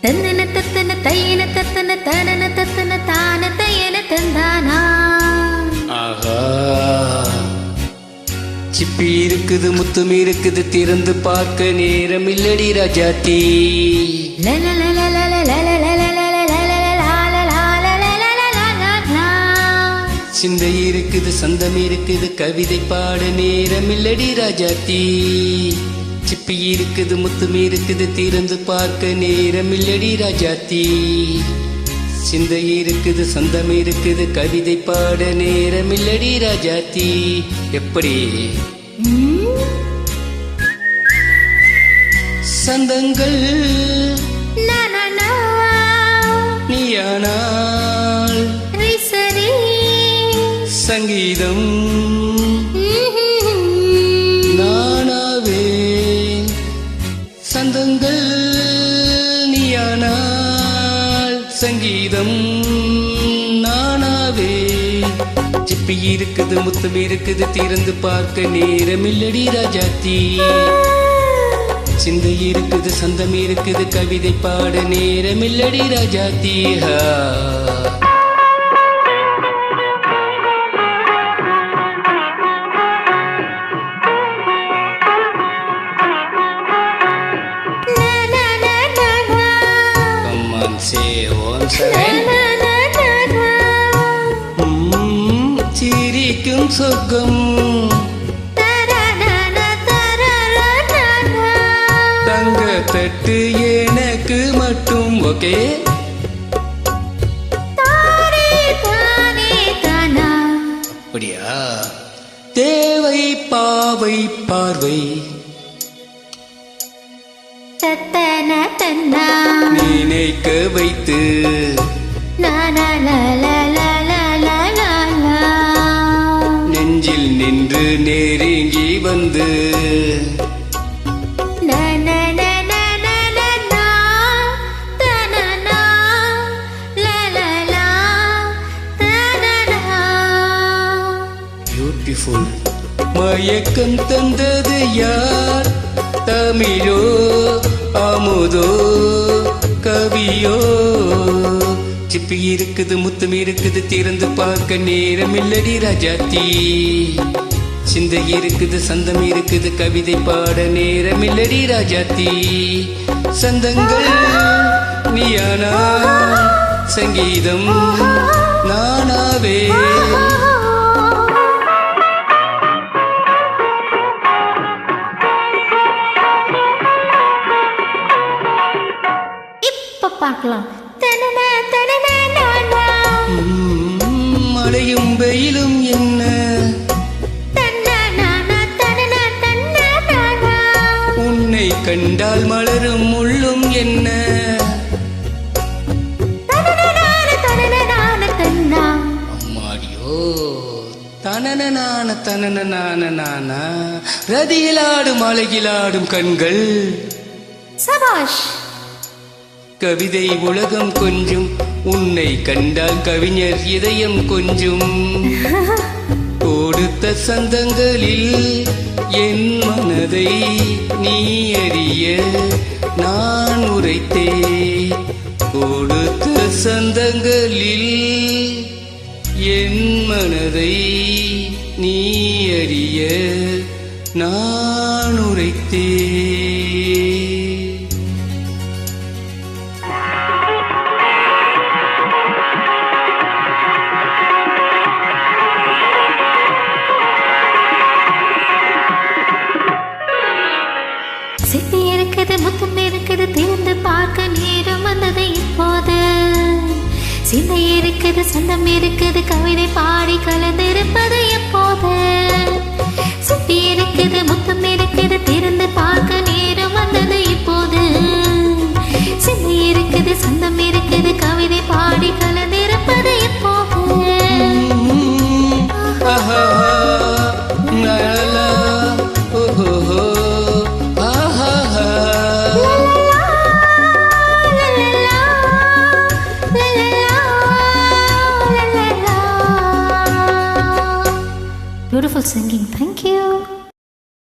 தந்தன தத்தன தையன தத்தன தனன தத்தன தான தையன தந்தானா. ஆஹா, சிப்பி இருக்குது முத்தும் இருக்குது திறந்து பார்க்க நேரம் இல்லடி ராஜாத்தி. சிந்தை இருக்குது சந்தம் இருக்குது கவிதை பாட நேரம் இல்லடி ராஜாத்தி. சிப்பி இருக்குது முத்தும் இருக்குது திறந்து பார்க்க நேரம் இல்லடி ராஜாத்தி. சிந்தை இருக்குது சந்தம் இருக்குது கவிதை பாட நேரம் இல்லடி ராஜாத்தி. எப்படி சந்தங்கள் நீயானால் சங்கீதம் நானாவே. சந்தங்கள் நீயானால் சங்கீதம் நானாவே. சிப்பி இருக்குது முத்தம் இருக்குது திறந்து பார்க்க நேரம் இல்லடி ராஜாத்தி. சிந்தை இருக்குது சந்தம் இருக்குது கவிதை பாட நேரம் இல்லடி ராஜாத்தி. சிரிக்கும் சொர்க்கம் தங்க தட்டு எனக்கு மட்டும். ஓகே, அப்படியா? தேவை பாவை பார்வை நினைக்க வைத்து நெஞ்சில் நின்று நெருங்கி வந்து பியூட்டிஃபுல். மயக்கம் தந்தது யார்? தமிழோ அமுதோ கவியோ? சிப்பி இருக்குது முத்தம் இருக்குது திறந்து பார்க்க நேரம் இல்லடி ராஜாத்தி. சிந்தை இருக்குது சந்தம் இருக்குது கவிதை பாட நேரம் இல்லடி ராஜாத்தி. சந்தங்கள் நீயானா சங்கீதம் நானாவே. பார்க்கலாம். மழையும் வெயிலும் என்ன உன்னை கண்டால் மலரும் முள்ளும் என்ன. அம்மாடியோ தனன தனன ரதியிலாடும் அழகிலாடும் கண்கள். சபாஷ். கவிதை உலகம் கொஞ்சம் உன்னை கண்டால் கவிஞர் இதயம் கொஞ்சம். கொடுத்த சந்தங்களில் என் மனதை நீ அறிய நான் உரைத்தே. கொடுத்த சந்தங்களில் என் மனதை நீ அறிய நான் உரைத்தே. சித்தி இருக்குது முத்தம் இருக்குது திறந்து பார்க்க நேரம் வந்தது இப்போது. சிந்தை இருக்குது சந்தம் இருக்குது கவிதை பாடி கலந்திருப்பது எப்போது. சித்தி இருக்குது முத்தம் இருக்குது திறந்து பார்க்க நேரம் வந்தது இப்போது. சிந்தை இருக்குது சந்தம் இருக்குது கவிதை பாடி கலந்திருப்பது எப்போது. Beautiful singing. Thank you.